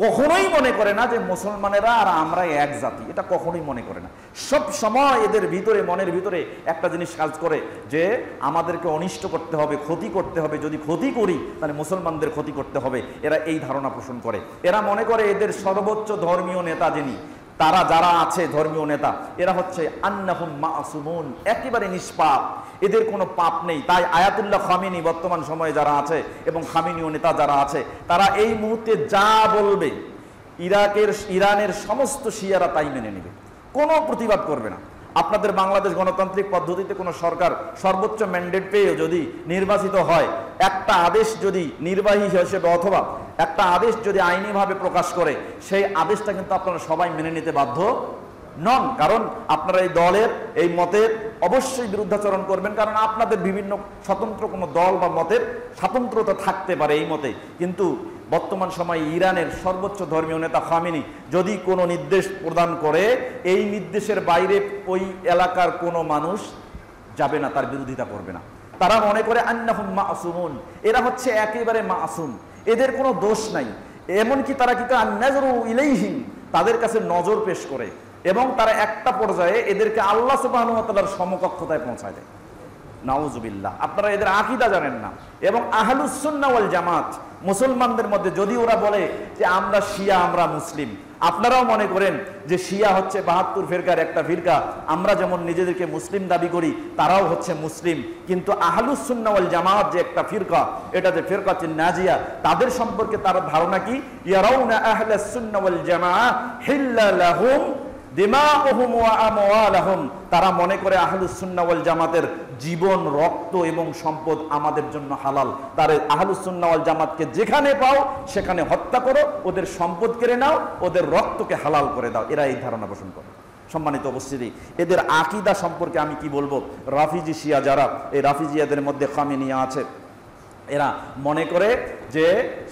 কখনোই মনে করে না যে মুসলমানেরা আর আমরা এক জাতি, এটা কখনোই মনে করে না। সব সময় এদের ভিতরে, মনের ভিতরে একটা জিনিস কাজ করে যে আমাদেরকে অনিষ্ট করতে হবে, ক্ষতি করতে হবে, যদি ক্ষতি করি তাহলে মুসলমানদের ক্ষতি করতে হবে। এরা এই ধারণা পোষণ করে। এরা মনে করে এদের সর্বোচ্চ ধর্মীয় নেতা যিনি, তারা যারা আছে ধর্মীয় নেতা, এরা হচ্ছে আন্নাহুম মাসুমুন, একেবারে নিষ্পাপ, এদের কোনো পাপ নেই। তাই আয়াতুল্লাহ খামিনি বর্তমান সময়ে যারা আছে এবং খামিনীয় নেতা যারা আছে, তারা এই মুহূর্তে যা বলবে ইরানের সমস্ত শিয়ারা তাই মেনে নেবে, কোনো প্রতিবাদ করবে না। আপনাদের বাংলাদেশ গণতান্ত্রিক পদ্ধতিতে কোনো সরকার সর্বোচ্চ ম্যান্ডেট পেয়ে যদি নির্বাচিত হয়, একটা আদেশ যদি নির্বাহী হিসেবে অথবা একটা আদেশ যদি আইনিভাবে প্রকাশ করে, সেই আদেশটা কিন্তু আপনারা সবাই মেনে নিতে বাধ্য নন। কারণ আপনারা এই দলের, এই মতের অবশ্যই বিরুদ্ধাচরণ করবেন, কারণ আপনাদের বিভিন্ন স্বতন্ত্র কোনো দল বা মতের স্বাতন্ত্রতা থাকতে পারে এই মতে। কিন্তু বর্তমান সময়ে ইরানের সর্বোচ্চ ধর্মীয় নেতা খামেনি যদি কোনো নির্দেশ প্রদান করে, এই নির্দেশের বাইরে ওই এলাকার কোনো মানুষ যাবে না, তার বিরোধিতা করবে না। তারা মনে করে আন্নাহুম মাসুমুন, এরা হচ্ছে একেবারে মাসুম, এদের কোনো দোষ নাই। এমনকি তারা কি করে আন-নাযরু ইলাইহিম, তাদের কাছে নজর পেশ করে এবং তারা একটা পর্যায়ে এদেরকে আল্লাহ সুবহানাহু ওয়া তাআলার সমকক্ষতায় পৌঁছায় দেয়। নাউজুবিল্লাহ। আপনারা এদের আকীদা জানেন না। এবং আহলুস সুন্নাহ ওয়াল জামাত মুসলমানদের মধ্যে যদি ওরা বলে যে আমরা শিয়া, আমরা মুসলিম, আপনারাও মনে করেন যে শিয়া হচ্ছে 72 ফিরকার একটা ফিরকা, আমরা যেমন নিজেদেরকে মুসলিম দাবি করি তারাও হচ্ছে মুসলিম। কিন্তু আহলুস সুন্নাহ ওয়াল জামাত যে একটা ফিরকা, এটা যে ফিরকাতুন নাজিয়া, তাদের সম্পর্কে তার ধারণা কি? ইয়ারাউনা আহলাস সুন্নাহ ওয়াল জামাআহ হিল্লা লাহুম দিমাউহুম ওয়া আমওয়ালাহুম, তারা মনে করে আহলুস সুন্নাহ ওয়াল জামাতের জীবন, রক্ত এবং সম্পদ আমাদের জন্য হালাল। তার আহলুস সুন্নাহ ওয়াল জামাতকে যেখানে পাও সেখানে হত্যা করো, ওদের সম্পদ কেড়ে নাও, ওদের রক্তকে হালাল করে দাও। এরা এই ধারণা পোষণ করে। সম্মানিত উপস্থিতি, এদের আকীদা সম্পর্কে আমি কি বলবো? রাফিজি শিয়া যারা, এই রাফিজিয়াদের মধ্যে খামেনিয়া আছে, এরা মনে করে যে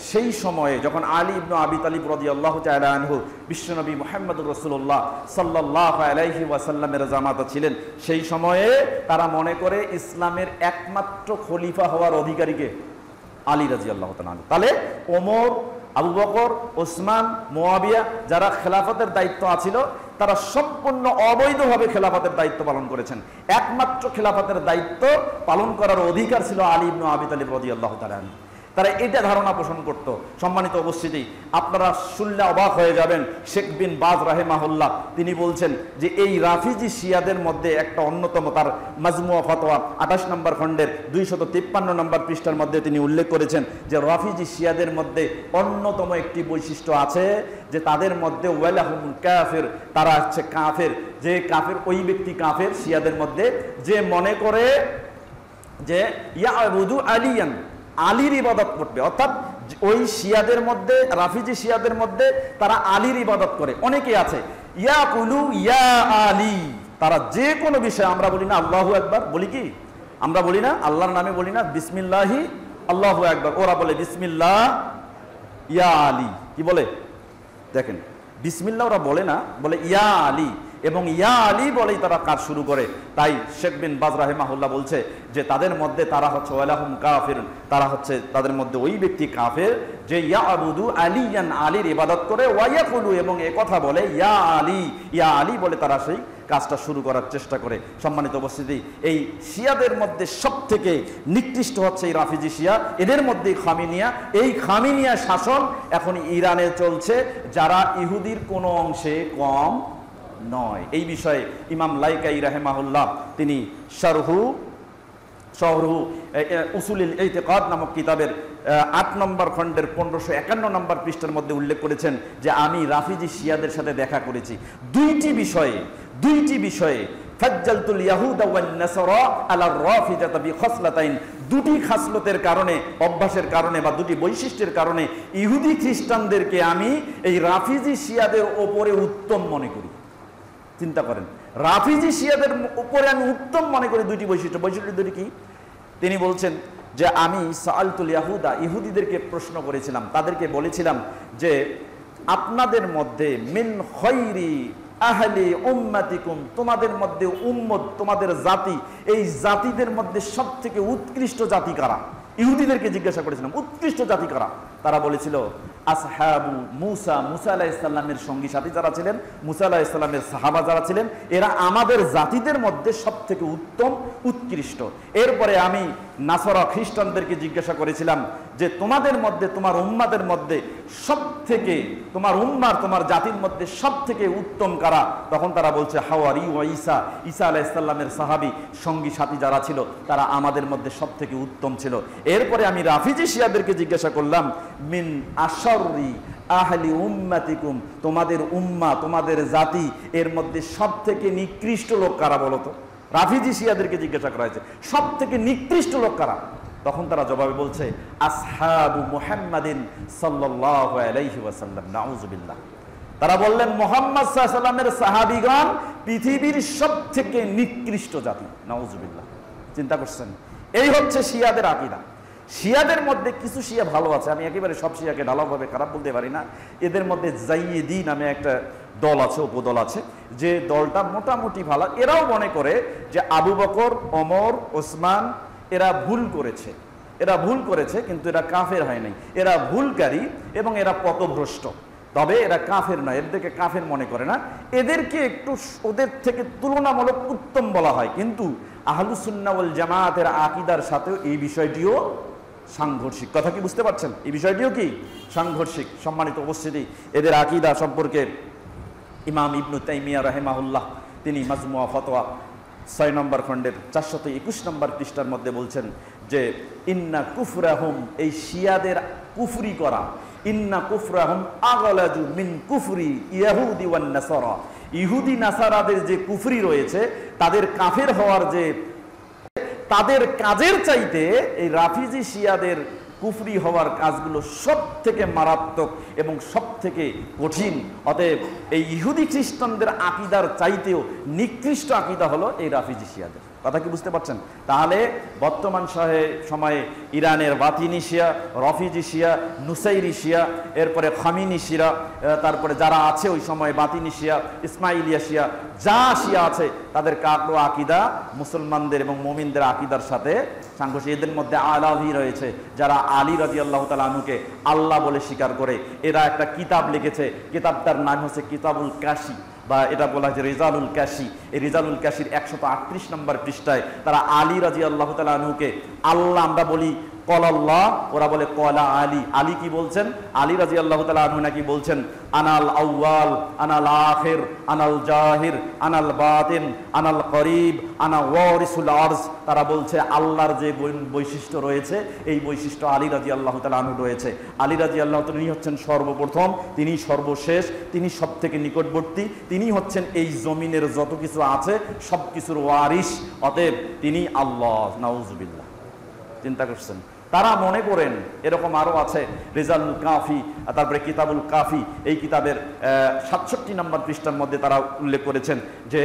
সেই সময়ে যখন আলী ইবনে আবি তালিব রাদিয়াল্লাহু তাআলা আনহু বিশ্বনবী মুহাম্মদুর রাসূলুল্লাহ সাল্লাল্লাহু আলাইহি ওয়াসাল্লামের জামাতা ছিলেন, সেই সময়ে তারা মনে করে ইসলামের একমাত্র খলিফা হওয়ার অধিকারীকে আলী রাদিয়াল্লাহু তাআলা আনহু। তাহলে ওমর, আবু বকর, ওসমান, মুয়াবিয়া যারা খেলাফতের দায়িত্ব আছিল, তারা সম্পূর্ণ অবৈধভাবে খেলাফতের দায়িত্ব পালন করেছেন। একমাত্র খেলাফতের দায়িত্ব পালন করার অধিকার ছিল আলী ইবনে আবি তালিব রাদিয়াল্লাহু তাআলা আনহু। তারা এটা ধারণা পোষণ করত। সম্মানিত উপস্থিতি, আপনারা শুনলে অবাক হয়ে যাবেন, শেখ বিন বাজ রাহিমাহুল্লাহ তিনি বলছেন যে এই রাফিজি শিয়াদের মধ্যে একটা অন্যতম, তার মাজমুয়া ফতোয়া 28 নম্বর খণ্ডের 253 নম্বর পৃষ্ঠার মধ্যে তিনি উল্লেখ করেছেন যে রাফিজি শিয়াদের মধ্যে অন্যতম একটি বৈশিষ্ট্য আছে যে তাদের মধ্যে ওয়ালাহুম কাফির, তারা হচ্ছে কাফের। যে কাফের, ওই ব্যক্তি কাফের শিয়াদের মধ্যে যে মনে করে যে ইয়াবুদু আলিয়ান, আলীর ইবাদত করবে। অর্থাৎ ওই শিয়াদের মধ্যে, রাফিজি শিয়াদের মধ্যে তারা আলীর ইবাদত করে। অনেকে আছে ইয়াকুলু ইয়া আলী, তারা যে কোনো বিষয়ে, আমরা বলি না আল্লাহু আকবার, বলি কি আমরা বলি না আল্লাহর নামে বলি না বিসমিল্লাহি আল্লাহু আকবার, ওরা বলে বিসমিল্লাহ ইয়া আলী। কি বলে দেখেন, বিসমিল্লাহ ওরা বলে না, বলে ইয়া আলী, এবং ইয়া আলী বলেই তারা কাজ শুরু করে। তাই শেখ বিন বাজ রাহিমাহুল্লাহ বলছে যে তাদের মধ্যে তারা হচ্ছে ওয়ালাহুম কাফির, তারা হচ্ছে তাদের মধ্যে ওই ব্যক্তি কাফের যে ইয়াবুদু আলিয়ান, আলীর ইবাদত করে, ওয়ায়াকুলু, এবং এ কথা বলে ইয়া আলী, ইয়া আলী বলে তারা সেই কাজটা শুরু করার চেষ্টা করে। সম্মানিত উপস্থিতি, এই শিয়াদের মধ্যে সব থেকে নিকৃষ্ট হচ্ছে এই রাফিজি শিয়া, এদের মধ্যে খামিনিয়া। এই খামিনিয়া শাসন এখন ইরানে চলছে, যারা ইহুদির কোনো অংশে কম নয়। এই বিষয়ে ইমাম লাইকাই রাহিমাহুল্লাহ তিনি শারহু উসুলুল ইতিকাদ নামক কিতাবের 8 নম্বর খণ্ডের 1551 নম্বর পৃষ্ঠার মধ্যে উল্লেখ করেছেন যে আমি রাফিজি শিয়াদের সাথে দেখা করেছি দুইটি বিষয়ে ফাজ্জালতুল ইয়াহুদা ওয়ান নাসারা আলা রাফিজাতা বিখাসলাতাইন, দুটি খাসলতের কারণে, অভ্যাসের কারণে বা দুটি বৈশিষ্ট্যের কারণে ইহুদি খ্রিস্টানদেরকে আমি এই রাফিজি শিয়াদের ওপরে উত্তম মনে করি। চিন্তা করেন, রাফিজি শিয়াদের উপরে আমি উত্তম মনে করি দুইটি বৈশিষ্ট্য দুটি কি? তিনি বলছেন যে আমি সাআলতুল ইয়াহুদা, ইহুদিদেরকে প্রশ্ন করেছিলাম, তাদেরকে বলেছিলাম যে আপনাদের মধ্যে মিন খায়রি আহলি উম্মাতিকুম, তোমাদের মধ্যে উম্মত, তোমাদের জাতি, এই জাতিদের মধ্যে সবথেকে উৎকৃষ্ট জাতি কারা? ইহুদিদেরকে জিজ্ঞাসা করেছিলাম উৎকৃষ্ট জাতি কারা? তারা বলেছিল আসহাবু মুসা, মুসা আলাইহিস সালামের সঙ্গী সাথী যারা ছিলেন, মুসা আলাইহিস সালামের সাহাবা যারা ছিলেন, এরা আমাদের জাতিদের মধ্যে সবথেকে উত্তম, উৎকৃষ্ট। এরপরে আমি নাসারা খ্রিস্টানদেরকে জিজ্ঞাসা করেছিলাম যে তোমাদের মধ্যে, তোমার উম্মাদের মধ্যে সবথেকে, তোমার উম্মার, তোমার জাতির মধ্যে সবথেকে উত্তম কারা? তখন তারা বলছে হাওয়ারি ওয়া ঈসা, ঈসা আলাইহিস সালামের সাহাবী সঙ্গী সাথী যারা ছিল তারা আমাদের মধ্যে সবথেকে উত্তম ছিল। এরপরে আমি রাফিজি শিয়াদেরকে জিজ্ঞাসা করলাম মিন আশাররি আহলি উম্মাতিকুম, তোমাদের উম্মা, তোমাদের জাতি এর মধ্যে সবথেকে নিকৃষ্ট লোক কারা বলো তো? রাফিজি শিয়াদেরকে জিজ্ঞাসা করা হয়েছে সবথেকে নিকৃষ্ট লোক কারা? তখন তারা জবাবে বলছে আসহাবু মুহাম্মাদিন সাল্লাল্লাহু আলাইহি ওয়াসাল্লাম। নাউযুবিল্লাহ। তারা বললেন মুহাম্মদ সাল্লাল্লাহু আলাইহি ওয়াসাল্লামের সাহাবীগণ পৃথিবীর সবথেকে নিকৃষ্ট জাতি। নাউযুবিল্লাহ। চিন্তা করছেন, এই হচ্ছে শিয়াদের আকীদা। শিয়াদের মধ্যে কিছু শিয়া ভালো আছে, আমি একেবারে সব শিয়াকে ঢালাওভাবে খারাপ বলতে পারি না। এদের মধ্যে জাইয়েদি নামে একটা দল আছে, উপদল আছে, যে দলটা মোটামুটি ভালো। এরাও মনে করে যে আবু বকর, ওমর, ওসমান এরা ভুল করেছে, কিন্তু এরা কাফের হয় নাই। এরা ভুলকারী এবং এরা পথভ্রষ্ট, তবে এরা কাফের নয়, এদেরকে কাফের মনে করে না। এদেরকে একটু ওদের থেকে তুলনামূলক উত্তম বলা হয়, কিন্তু আহলুস সুন্নাহ ওয়াল জামাতের আকীদার সাথেও এই বিষয়টিও সাংঘর্ষিক। কথা কি বুঝতে পারছেন? এই বিষয়টিও কি সাংঘর্ষিক। সম্মানিত উপস্থিতি, এদের আকীদা সম্পর্কে ইমাম ইবনু তাইমিয়া রাহিমাহুল্লাহ তিনি মাজমুয়া ফতোয়া 6 নম্বর খণ্ডের 421 নম্বর পৃষ্ঠার মধ্যে বলছেন যে ইন্না কুফরাহুম, এই শিয়াদের কুফরি করা, ইন্না কুফরাহুম আগলাজু মিন কুফরি ইয়াহুদি ওয়ান নাসারা, ইহুদি নাসারাদের যে কুফরি রয়েছে, তাদের কাফের হওয়ার যে তাদের কাজের চাইতে এই রাফিজি শিয়াদের কুফরি হওয়ার কাজগুলো সব থেকে মারাত্মক এবং সব থেকে কঠিন। অতএব এই ইহুদি খ্রিস্টানদের আকীদার চাইতেও নিকৃষ্ট আকীদা হলো এই রাফিজি শিয়াদের। কথা কি বুঝতে পারছেন? তাহলে বর্তমান সময়ে ইরানের বাতিনি শিয়া, রফিজি শিয়া, নুসাইরি শিয়া, এরপরে খামিনি শিয়া, তারপরে যারা আছে ওই সময় বাতিনি শিয়া, ইসমাইলিয়া শিয়া, যা শিয়া আছে তাদের কাকড়ো আকিদা মুসলমানদের এবং মুমিনদের আকিদার সাথে সাংঘর্ষিক। এদের মধ্যে আলাভি রয়েছে যারা আলী রাদিয়াল্লাহু তাআলা আনহুকে আল্লাহ বলে স্বীকার করে। এরা একটা কিতাব লিখেছে, কিতাবটার নাম হচ্ছে কিতাবুল কাশি, বা এটা বলা হয়েছে রিজালুল কাশি। এই রিজালুল কাশির 138 নম্বর পৃষ্ঠায় তারা আলী রাদিয়াল্লাহু তাআলা আনহুকে আল্লাহ আমরা বলি কলাল্লাহ, ওরা বলে কলা আলী। আলী কি বলছেন? আলী রাদিয়াল্লাহু তাআলা আনহু নাকি বলছেন আনাল আউয়াল, আনাল আখির, আনাল জাহির, আনাল বাতিন, আনাল করিব, আনা ওয়ারিসুল আরজ। তারা বলছে আল্লাহর যে বৈশিষ্ট্য রয়েছে এই বৈশিষ্ট্য আলী রাদিয়াল্লাহু তাআলা আনহু রয়েছে। আলী রাদিয়াল্লাহু তাআলা তিনি হচ্ছেন সর্বপ্রথম, তিনি সর্বশেষ, তিনি সবথেকে নিকটবর্তী, তিনি হচ্ছেন এই জমিনের যত কিছু আছে সব কিছুর ওয়ারিস, অতএব তিনি আল্লাহ। নাউজুবিল্লাহ। চিন্তা করছেন? তারা মনে করেন এরকম আরো আছে রিজালুল কাফি, তারপরে কিতাবুল কাফি। এই কিতাবের 67 নম্বর পৃষ্ঠার মধ্যে তারা উল্লেখ করেছেন যে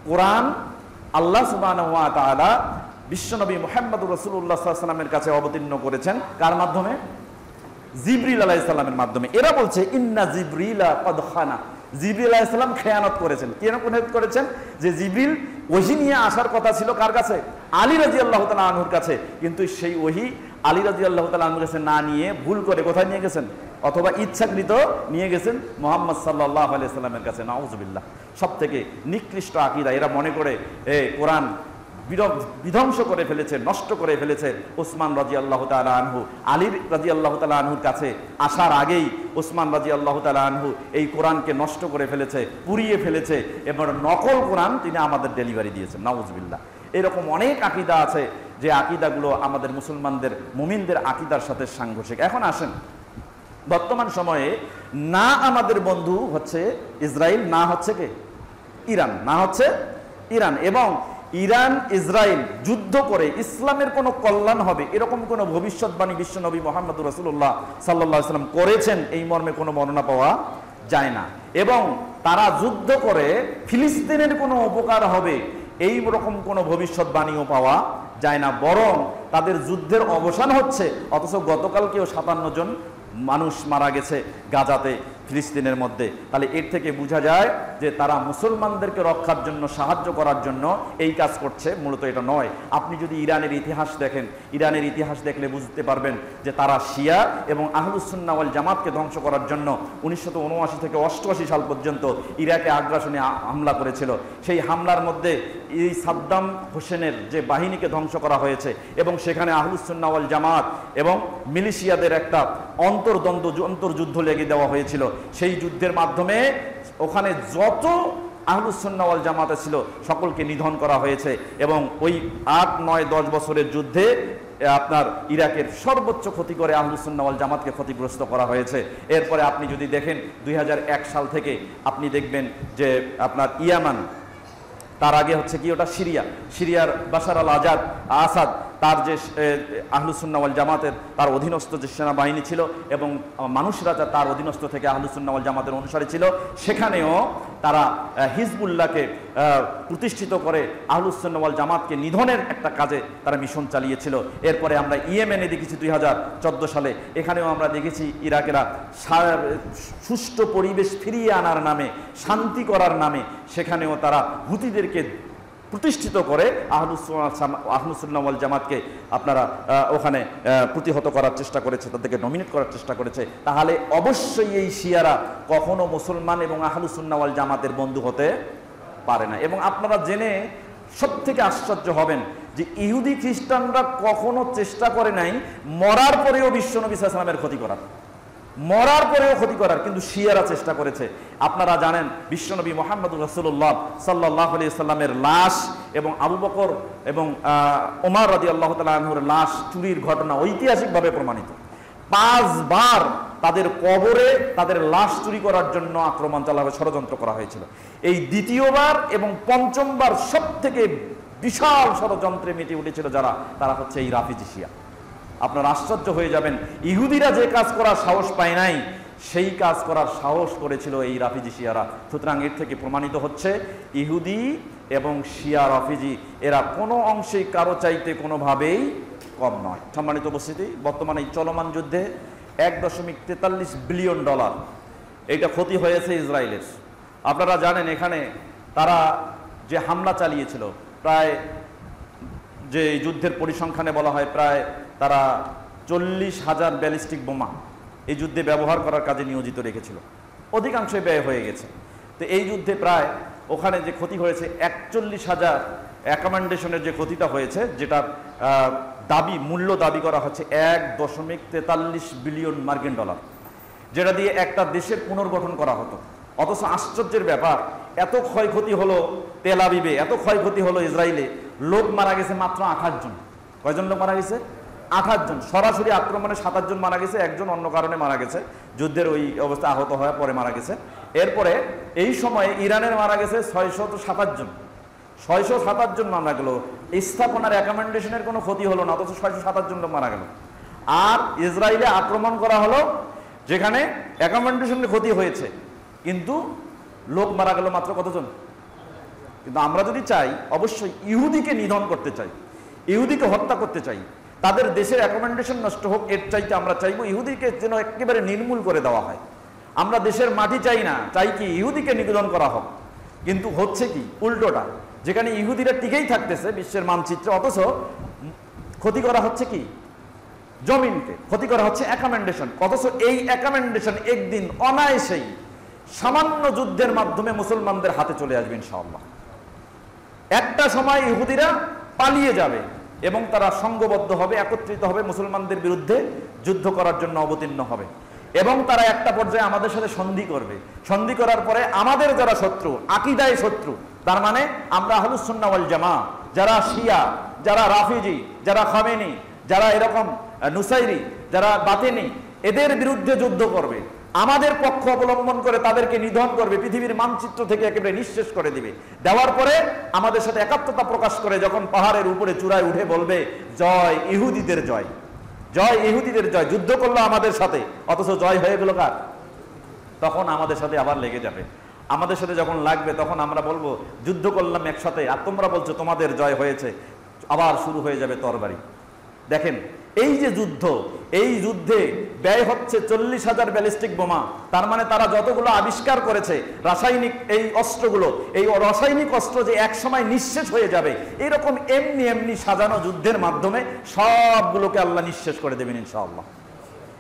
কোরআন আল্লাহ সুবহানাহু ওয়া তাআলা বিশ্বনবী মুহাম্মদুর রাসূলুল্লাহ সাল্লাল্লাহু আলাইহি ওয়াসাল্লামের কাছে অবতীর্ণ করেছেন। কার মাধ্যমে? জিবরিল আলাইহিস সালামের মাধ্যমে। এরা বলছে ইন্না জিবরিলা কদ খানা, জিবরিল আলাইহিস সালাম খেয়ানত করেছেন। কেন খেয়ানত করেছেন? যে জিবরিল ওহী নিয়ে আসার কথা ছিল কার কাছে? আলী রাদিয়াল্লাহু তাআলা আনহুর কাছে, কিন্তু সেই ওহী আলী রাদিয়াল্লাহু তাআলা আনহুর কাছে না নিয়ে ভুল করে কোথায় নিয়ে গেছেন? অথবা ইচ্ছাকৃত নিয়ে গেছেন মুহাম্মদ সাল্লাল্লাহু আলাইহি সাল্লামের কাছে। নাউজুবিল্লাহ। সবথেকে নিকৃষ্ট আকীদা। এরা মনে করে কোরআন বিধ্বংস করে ফেলেছে, নষ্ট করে ফেলেছে ওসমান রাদিয়াল্লাহু তাআলা আনহু। আলী রাদিয়াল্লাহু তাআলা আনহুর কাছে আসার আগেই ওসমান রাদিয়াল্লাহু তাআলা আনহু এই কোরআনকে নষ্ট করে ফেলেছে, পুড়িয়ে ফেলেছে, এবং নকল কোরআন তিনি আমাদের ডেলিভারি দিয়েছেন। নাউজুবিল্লাহ। এরকম অনেক আকীদা আছে যে আকীদাগুলো আমাদের মুসলমানদের মুমিনদের আকীদার সাথে সাংঘর্ষিক। এখন আসেন, বর্তমান সময়ে না আমাদের বন্ধু হচ্ছে ইসরায়েল, না হচ্ছে কে? ইরান, না হচ্ছে ইরান। এবং ইরান ইসরায়েল যুদ্ধ করে ইসলামের কোনো কল্যাণ হবে এরকম কোনো ভবিষ্যৎবাণী বিশ্বনবী মুহাম্মদুর রাসূলুল্লাহ সাল্লাল্লাহু আলাইহি ওয়াসাল্লাম করেছেন এই মর্মে কোনো বর্ণনা পাওয়া যায় না। এবং তারা যুদ্ধ করে ফিলিস্তিনের কোনো উপকার হবে এই রকম কোনো ভবিষ্যৎবাণীও পাওয়া যায় না, বরং তাদের যুদ্ধের অবসান হচ্ছে। অথচ গতকালকেও 57 জন মানুষ মারা গেছে গাজাতে, ফিলিস্তিনের মধ্যে। তাহলে এর থেকে বোঝা যায় যে তারা মুসলমানদেরকে রক্ষার জন্য, সাহায্য করার জন্য এই কাজ করছে, মূলত এটা নয়। আপনি যদি ইরানের ইতিহাস দেখেন, ইরানের ইতিহাস দেখলে বুঝতে পারবেন যে তারা শিয়া এবং আহলুস সুন্নাহ ওয়াল জামাতকে ধ্বংস করার জন্য 1979 থেকে 88 সাল পর্যন্ত ইরাকে আগ্রাসনে হামলা করেছিল। সেই হামলার মধ্যে এই সাদ্দাম হোসেনের যে বাহিনীকে ধ্বংস করা হয়েছে, এবং সেখানে আহলুস সুন্নাহ ওয়াল জামাত এবং মিলিশিয়াদের একটা অন্তর্যুদ্ধ লেগে দেওয়া হয়েছিল। সেই যুদ্ধের মাধ্যমে ওখানে যত আহলুস সুন্নাহ ওয়াল জামাতে ছিল সকলকে নিধন করা হয়েছে। এবং ওই 8, 9, 10 বছরের যুদ্ধে আপনার ইরাকের সর্বোচ্চ ক্ষতি করে আহলুস সুন্নাহ ওয়াল জামাতকে ক্ষতিগ্রস্ত করা হয়েছে। এরপরে আপনি যদি দেখেন 2001 সাল থেকে আপনি দেখবেন যে আপনার ইয়ামান, তার আগে হচ্ছে কি ওটা সিরিয়ার বাশার আল আসাদ, তার যে আহলুস সুন্নাহ ওয়াল জামাতের তার অধীনস্থ যে সেনাবাহিনী ছিল এবং মানুষরা তার অধীনস্থ থেকে আহলুস সুন্নাহ ওয়াল জামাতের অনুসারী ছিল, সেখানেও তারা হিজবুল্লাহকে প্রতিষ্ঠিত করে আহলুস সুন্নাহ ওয়াল জামাতকে নিধনের একটা কাজে তারা মিশন চালিয়েছিল। এরপরে আমরা ইয়েমেনে দেখেছি 2014 সালে, এখানেও আমরা দেখেছি ইরাকেরা সুষ্ঠু পরিবেশ ফিরিয়ে আনার নামে, শান্তি করার নামে সেখানেও তারা হুতিদেরকে প্রতিষ্ঠিত করে আহলুস সুন্নাহ ওয়াল জামাতকে আপনারা ওখানে প্রতিহত করার চেষ্টা করেছে, তাদেরকে নমিনেট করার চেষ্টা করেছে। তাহলে অবশ্যই এই শিয়ারা কখনো মুসলমান এবং আহলুস সুন্নাহ ওয়াল জামাতের বন্ধু হতে পারে না। এবং আপনারা জেনে সবথেকে আশ্চর্য হবেন যে ইহুদি খ্রিস্টানরা কখনো চেষ্টা করে নাই মরার পরেও বিশ্বনবী সাল্লাল্লাহু আলাইহি ওয়াসাল্লামের ক্ষতি করার, মরার পরেও ক্ষতি করার, কিন্তু শিয়ারা চেষ্টা করেছে। আপনারা জানেন বিশ্বনবী মুহাম্মদুর রাসূলুল্লাহ সাল্লাল্লাহু আলাইহি ওয়াসাল্লামের লাশ এবং আবু বকর এবং ওমর রাদিয়াল্লাহু তাআলা আনহুর লাশ চুরির ঘটনা ঐতিহাসিকভাবে প্রমাণিত। 5 বার তাদের কবরে তাদের লাশ চুরি করার জন্য আক্রমণ চালানো, ষড়যন্ত্র করা হয়েছিল। এই দ্বিতীয়বার এবং পঞ্চমবার সব থেকে বিশাল ষড়যন্ত্রে মেতে উঠেছিল যারা, তারা হচ্ছে এই রাফিজি শিয়া। আপনারা আশ্চর্য হয়ে যাবেন, ইহুদিরা যে কাজ করার সাহস পায় নাই সেই কাজ করার সাহস করেছিল এই রাফিজি শিয়ারা। সুতরাং এর থেকে প্রমাণিত হচ্ছে ইহুদি এবং শিয়া রাফিজি এরা কোনো অংশেই কারো চাইতে কোনোভাবেই কম নয়। সম্মানিত উপস্থিতি, বর্তমানে এই চলমান যুদ্ধে $1.43 বিলিয়ন এইটা ক্ষতি হয়েছে ইসরায়েলের। আপনারা জানেন এখানে তারা যে হামলা চালিয়েছিল, প্রায় যে যুদ্ধের পরিসংখ্যানে বলা হয় প্রায় তারা 40,000 ব্যালিস্টিক বোমা এই যুদ্ধে ব্যবহার করার কাজে নিয়োজিত রেখেছিল, অধিকাংশই ব্যয় হয়ে গেছে। তো এই যুদ্ধে প্রায় ওখানে যে ক্ষতি হয়েছে 41,000 অ্যাকোমোডেশনের যে ক্ষতিটা হয়েছে, যেটার মূল্য দাবি করা হচ্ছে $1.43 বিলিয়ন, যেটা দিয়ে একটা দেশের পুনর্গঠন করা হতো। অথচ আশ্চর্যের ব্যাপার, এত ক্ষয়ক্ষতি হলো তেল আবিবে, এত ক্ষয়ক্ষতি হলো ইসরায়েলে, লোক মারা গেছে মাত্র 28 জন। কয়জন লোক মারা গেছে? 28 জন। সরাসরি আক্রমণে 27 জন মারা গেছে, একজন অন্য কারণে মারা গেছে, যুদ্ধের ওই অবস্থা আহত হওয়ার পরে মারা গেছে। এরপরে এই সময়ে ইরানের মারা গেছে 627 জন। 627 জন মারা গেল। স্থাপনার অ্যাকোমোডেশনের কোনো ক্ষতি হলো না, অথচ 627 জন লোক মারা গেল। আর ইসরায়েলে আক্রমণ করা হলো যেখানে অ্যাকোমোডেশনের ক্ষতি হয়েছে, কিন্তু লোক মারা গেল মাত্র কতজন? কিন্তু আমরা যদি চাই, অবশ্যই ইহুদিকে নিধন করতে চাই, ইহুদিকে হত্যা করতে চাই, তাদের দেশের অ্যাকোমোডেশন নষ্ট হোক, এর চাইতে আমরা চাইবো ইহুদিকে যেন একেবারে নির্মূল করে দেওয়া হয়। আমরা দেশের মাটি চাই না, চাই কি ইহুদিকে নিধন করা হোক। কিন্তু হচ্ছে কি উল্টোটা, যেখানে ইহুদিরা টিকেই থাকতেছে বিশ্বের মানচিত্রে, অথচ ক্ষতি করা হচ্ছে কি জমিনকে, ক্ষতি করা হচ্ছে অ্যাকোমোডেশন। অথচ এই অ্যাকোমোডেশন একদিন অনায়াসেই সামান্য যুদ্ধের মাধ্যমে মুসলমানদের হাতে চলে আসবে ইনশাআল্লাহ। একটা সময় ইহুদিরা পালিয়ে যাবে এবং তারা সংঘবদ্ধ হবে, একত্রিত হবে, মুসলমানদের বিরুদ্ধে যুদ্ধ করার জন্য অবতীর্ণ হবে এবং তারা একটা পর্যায়ে আমাদের সাথে সন্ধি করবে। সন্ধি করার পরে আমাদের যারা শত্রু, আকীদায় শত্রু, তার মানে আমরা আহলুস সুন্নাহ ওয়াল জামাআহ, যারা শিয়া, যারা রাফিজি, যারা খামেনি, যারা এরকম নুসাইরি, যারা বাতিনি, এদের বিরুদ্ধে যুদ্ধ করবে, আমাদের পক্ষ অবলম্বন করে তাদেরকে নিধন করবে, পৃথিবীর মানচিত্র থেকে একেবারে নিঃশেষ করে দিবে। দেওয়ার পরে আমাদের সাথে একাত্মতা প্রকাশ করে যখন পাহাড়ের উপরে চূড়ায় উঠে বলবে, জয় ইহুদিদের জয়, জয় ইহুদিদের জয়, যুদ্ধ করলো আমাদের সাথে, অথচ জয় হয়ে গেল কার? তখন আমাদের সাথে আবার লেগে যাবে। আমাদের সাথে যখন লাগবে তখন আমরা বলবো যুদ্ধ করলাম একসাথে, আর তোমরা বলছো তোমাদের জয় হয়েছে, আবার শুরু হয়ে যাবে তরবারি। দেখেন এই যে যুদ্ধ, এই যুদ্ধে ব্যয় হচ্ছে 40,000 ব্যালিস্টিক বোমা। তার মানে তারা যতগুলো আবিষ্কার করেছে রাসায়নিক এই অস্ত্রগুলো, এই রাসায়নিক অস্ত্র যে এক সময় নিঃশেষ হয়ে যাবে, এরকম এমনি এমনি সাজানো যুদ্ধের মাধ্যমে সবগুলোকে আল্লাহ নিঃশেষ করে দেবেন ইনশাআল্লাহ।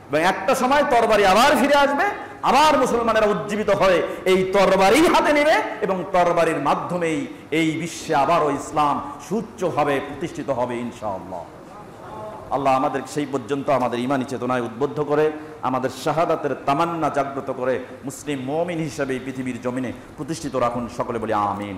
এবং একটা সময় তরবারি আবার ফিরে আসবে, আবার মুসলমানেরা উজ্জীবিত হয়ে এই তরবারি হাতে নেবে এবং তরবারির মাধ্যমেই এই বিশ্বে আবারও ইসলাম সুউচ্চভাবে প্রতিষ্ঠিত হবে ইনশাআল্লাহ। আল্লাহ আমাদের সেই পর্যন্ত আমাদের ইমানি চেতনায় উদ্বুদ্ধ করে, আমাদের শাহাদাতের তামান্না জাগ্রত করে মুসলিম মুমিন হিসেবে এই পৃথিবীর জমিনে প্রতিষ্ঠিত রাখুন। সকলে বলি আমিন।